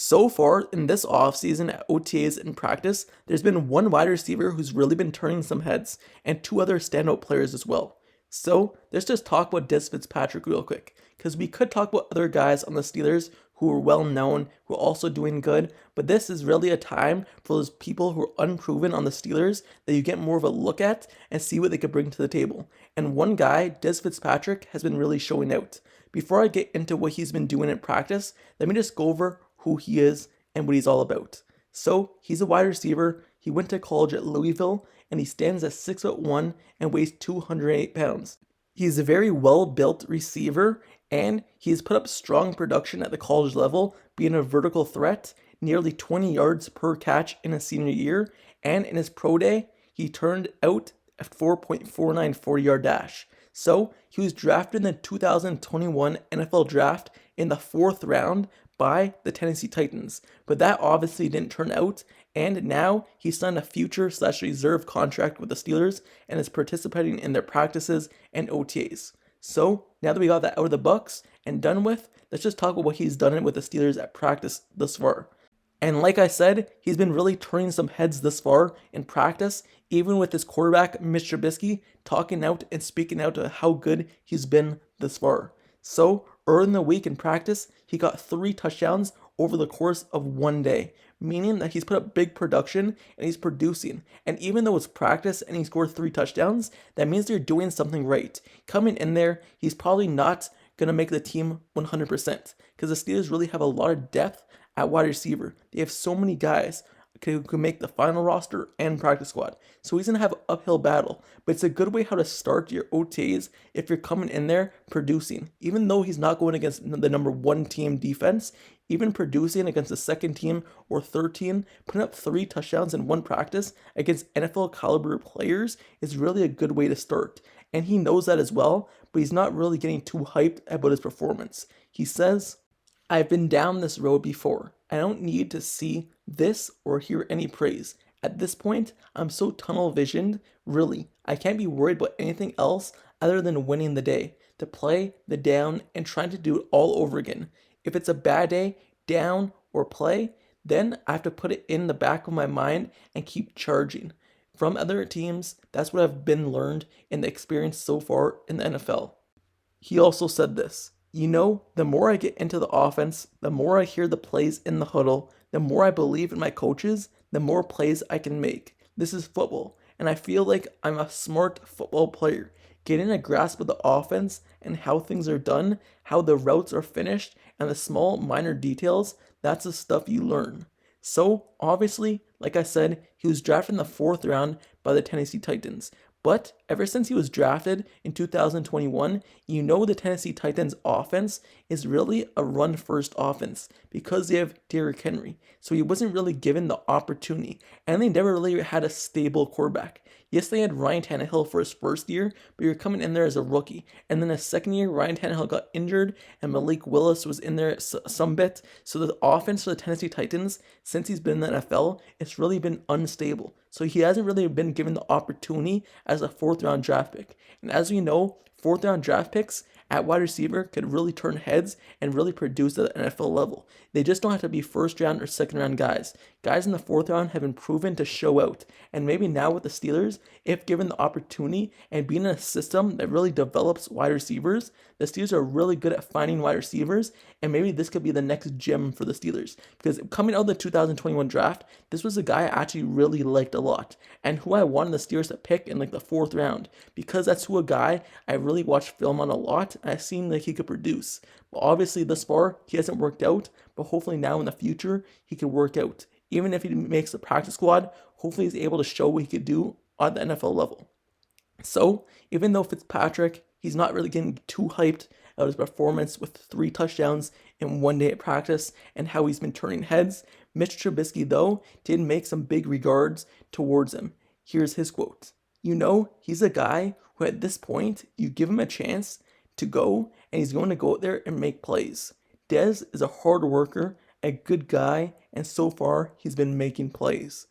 So far in this offseason at OTAs and practice, there's been one wide receiver who's really been turning some heads, and two other standout players as well. So let's just talk about Dez Fitzpatrick real quick, because we could talk about other guys on the Steelers who are well known, who are also doing good, but this is really a time for those people who are unproven on the Steelers that you get more of a look at and see what they could bring to the table. And one guy, Dez Fitzpatrick, has been really showing out. Before I get into what he's been doing in practice, let me just go over who he is and what he's all about. So he's a wide receiver. He went to college at Louisville and he stands at 6'1" and weighs 208 pounds. He's a very well-built receiver and he's put up strong production at the college level, being a vertical threat, nearly 20 yards per catch in his senior year, and in his pro day, he turned out a 4.49 40-yard dash. So he was drafted in the 2021 NFL Draft in the 4th round by the Tennessee Titans, but that obviously didn't turn out, and now he's signed a future/reserve contract with the Steelers and is participating in their practices and OTAs. So now that we got that out of the books and done with, let's just talk about what he's done with the Steelers at practice thus far. And like I said, he's been really turning some heads thus far in practice, even with his quarterback, Mitch Trubisky, talking out and speaking out to how good he's been thus far. So early in the week in practice, he got 3 touchdowns over the course of one day, meaning that he's put up big production and he's producing. And even though it's practice and he scored 3 touchdowns, that means they're doing something right. Coming in there, he's probably not going to make the team 100% because the Steelers really have a lot of depth at wide receiver. They have so many guys who can make the final roster and practice squad. So he's going to have an uphill battle. But it's a good way how to start your OTAs if you're coming in there producing. Even though he's not going against the number 1 team defense, even producing against the 2nd team or 3rd team, putting up 3 touchdowns in one practice against NFL caliber players is really a good way to start. And he knows that as well, but he's not really getting too hyped about his performance. He says, "I've been down this road before. I don't need to see this or hear any praise. At this point, I'm so tunnel visioned, really. I can't be worried about anything else other than winning the day, to play the down and trying to do it all over again. If it's a bad day, down or play, then I have to put it in the back of my mind and keep charging." From other teams, that's what I've been learned in the experience so far in the NFL. He also said this, "You know, the more I get into the offense, the more I hear the plays in the huddle, the more I believe in my coaches, the more plays I can make. This is football, and I feel like I'm a smart football player. Getting a grasp of the offense and how things are done, how the routes are finished, and the small minor details, that's the stuff you learn." So, obviously, like I said, he was drafted in the 4th round by the Tennessee Titans. But ever since he was drafted in 2021, you know the Tennessee Titans offense is really a run-first offense because they have Derrick Henry. So he wasn't really given the opportunity, and they never really had a stable quarterback. Yes, they had Ryan Tannehill for his first year, but you're coming in there as a rookie. And then the second year, Ryan Tannehill got injured, and Malik Willis was in there some bit. So the offense for the Tennessee Titans, since he's been in the NFL, it's really been unstable. So he hasn't really been given the opportunity as a 4th round draft pick. And as we know, 4th round draft picks at wide receiver could really turn heads and really produce at the NFL level. They just don't have to be 1st round or 2nd round guys. Guys in the 4th round have been proven to show out. And maybe now with the Steelers, if given the opportunity and being in a system that really develops wide receivers, the Steelers are really good at finding wide receivers, and maybe this could be the next gem for the Steelers. Because coming out of the 2021 draft, this was a guy I actually really liked a lot, and who I wanted the Steelers to pick in like the 4th round, because that's who a guy I really watched film on a lot, and I seemed like he could produce. But obviously thus far, he hasn't worked out, but hopefully now in the future, he could work out. Even if he makes the practice squad, hopefully he's able to show what he could do at the NFL level. So, even though Fitzpatrick, he's not really getting too hyped out of his performance with 3 touchdowns in one day at practice and how he's been turning heads, Mitch Trubisky, though, did make some big regards towards him. Here's his quote. "You know, he's a guy who at this point, you give him a chance to go, and he's going to go out there and make plays. Dez is a hard worker, a good guy, and so far, he's been making plays."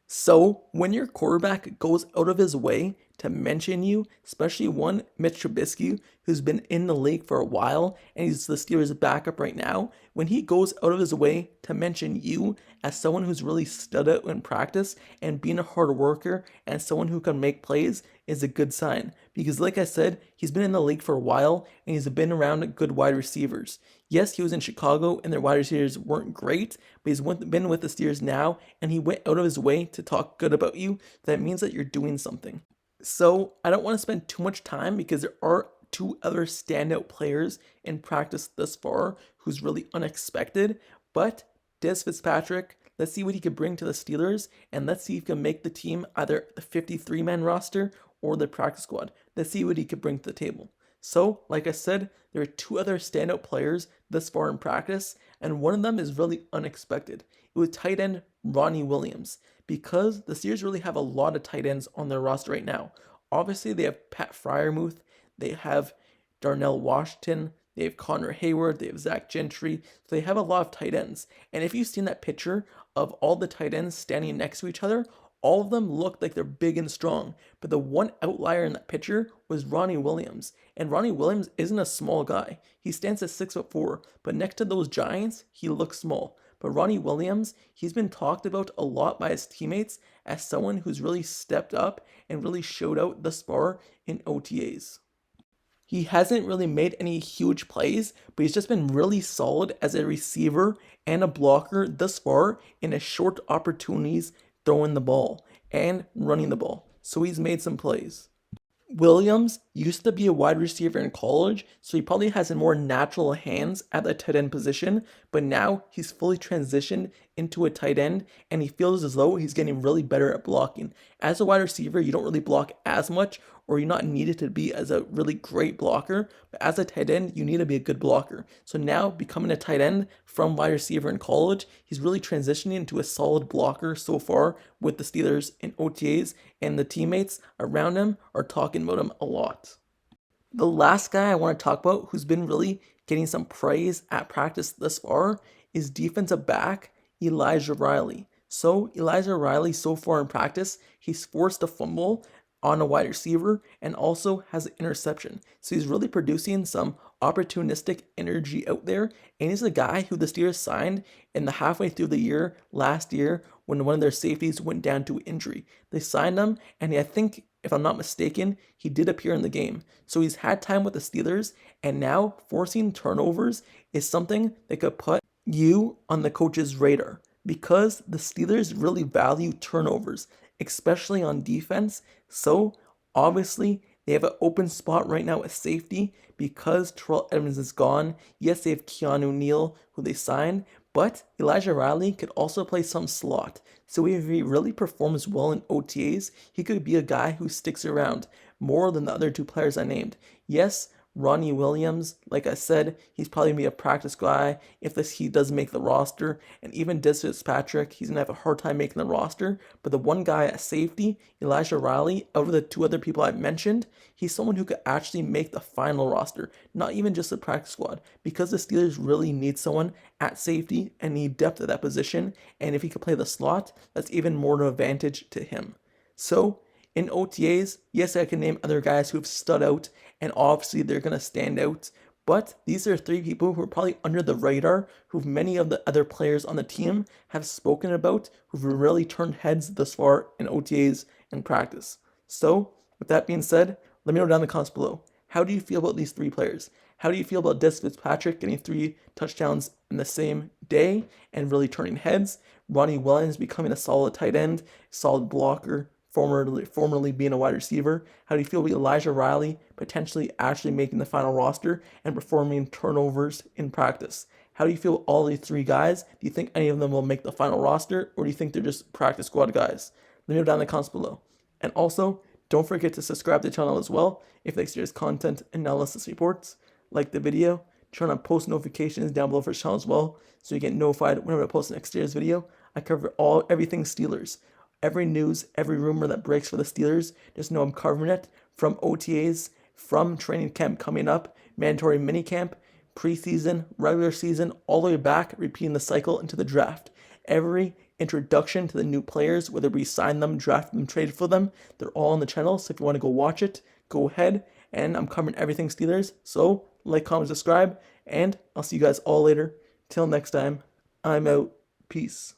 So, when your quarterback goes out of his way to mention you, especially one Mitch Trubisky, who's been in the league for a while and he's the Steelers' backup right now. When he goes out of his way to mention you as someone who's really stood out in practice and being a hard worker and someone who can make plays is a good sign. Because like I said, he's been in the league for a while and he's been around good wide receivers. Yes, he was in Chicago and their wide receivers weren't great, but he's been with the Steelers now and he went out of his way to talk good about you. That means that you're doing something. So I don't want to spend too much time because there are two other standout players in practice thus far who's really unexpected. But Dez Fitzpatrick, let's see what he could bring to the Steelers, and let's see if he can make the team either the 53-man roster or the practice squad. Let's see what he could bring to the table. So, like I said, there are two other standout players thus far in practice, and one of them is really unexpected. It was tight end Ronnie Williams, because the Steelers really have a lot of tight ends on their roster right now. Obviously, they have Pat Freiermuth, they have Darnell Washington, they have Connor Hayward, they have Zach Gentry, so they have a lot of tight ends. And if you've seen that picture of all the tight ends standing next to each other, all of them look like they're big and strong. But the one outlier in that picture was Ronnie Williams. And Ronnie Williams isn't a small guy. He stands at 6'4", but next to those giants, he looks small. But Ronnie Williams, he's been talked about a lot by his teammates as someone who's really stepped up and really showed out thus far in OTAs. He hasn't really made any huge plays, but he's just been really solid as a receiver and a blocker thus far in his short opportunities throwing the ball and running the ball. So he's made some plays. Williams used to be a wide receiver in college, so he probably has more natural hands at the tight end position, but now he's fully transitioned into a tight end, and he feels as though he's getting really better at blocking. As a wide receiver, you don't really block as much, or you're not needed to be as a really great blocker, but as a tight end, you need to be a good blocker. So now, becoming a tight end from wide receiver in college, he's really transitioning into a solid blocker so far with the Steelers in OTAs, and the teammates around him are talking about him a lot. The last guy I want to talk about who's been really getting some praise at practice thus far is defensive back Elijah Riley. So Elijah Riley, so far in practice, he's forced a fumble on a wide receiver and also has an interception. So he's really producing some opportunistic energy out there. And he's a guy who the Steelers signed in the halfway through the year last year when one of their safeties went down to injury. They signed him, and I think, if I'm not mistaken, he did appear in the game. So he's had time with the Steelers, and now forcing turnovers is something that could put you on the coach's radar, because the Steelers really value turnovers, especially on defense. So obviously they have an open spot right now at safety because Terrell Edmonds is gone. Yes, they have Keanu Neal, who they signed, but Elijah Riley could also play some slot. So if he really performs well in OTAs, he could be a guy who sticks around more than the other two players I named. Yes, Ronnie Williams, like I said, he's probably going to be a practice guy if he does make the roster. And even Dez Fitzpatrick, he's going to have a hard time making the roster. But the one guy at safety, Elijah Riley, out of the two other people I mentioned, he's someone who could actually make the final roster, not even just the practice squad, because the Steelers really need someone at safety and need depth at that position. And if he could play the slot, that's even more of an advantage to him. So in OTAs, yes, I can name other guys who have stood out, and obviously they're going to stand out. But these are three people who are probably under the radar, who many of the other players on the team have spoken about, who've really turned heads thus far in OTAs and practice. So, with that being said, let me know down in the comments below. How do you feel about these three players? How do you feel about Dez Fitzpatrick getting 3 touchdowns in the same day and really turning heads? Ronnie Williams becoming a solid tight end, solid blocker, formerly being a wide receiver. How do you feel about Elijah Riley potentially actually making the final roster and performing turnovers in practice? How do you feel all these three guys? Do you think any of them will make the final roster, or do you think they're just practice squad guys? Let me know down in the comments below. And also, don't forget to subscribe to the channel as well if like serious content and analysis reports. Like the video, turn on post notifications down below for the channel as well, so you get notified whenever I post an exteriors video. I cover everything Steelers. Every news, every rumor that breaks for the Steelers, just know I'm covering it, from OTAs, from training camp coming up, mandatory minicamp, preseason, regular season, all the way back, repeating the cycle into the draft. Every introduction to the new players, whether we sign them, draft them, trade for them, they're all on the channel. So if you want to go watch it, go ahead. And I'm covering everything Steelers. So like, comment, subscribe, and I'll see you guys all later. Till next time, I'm out. Peace.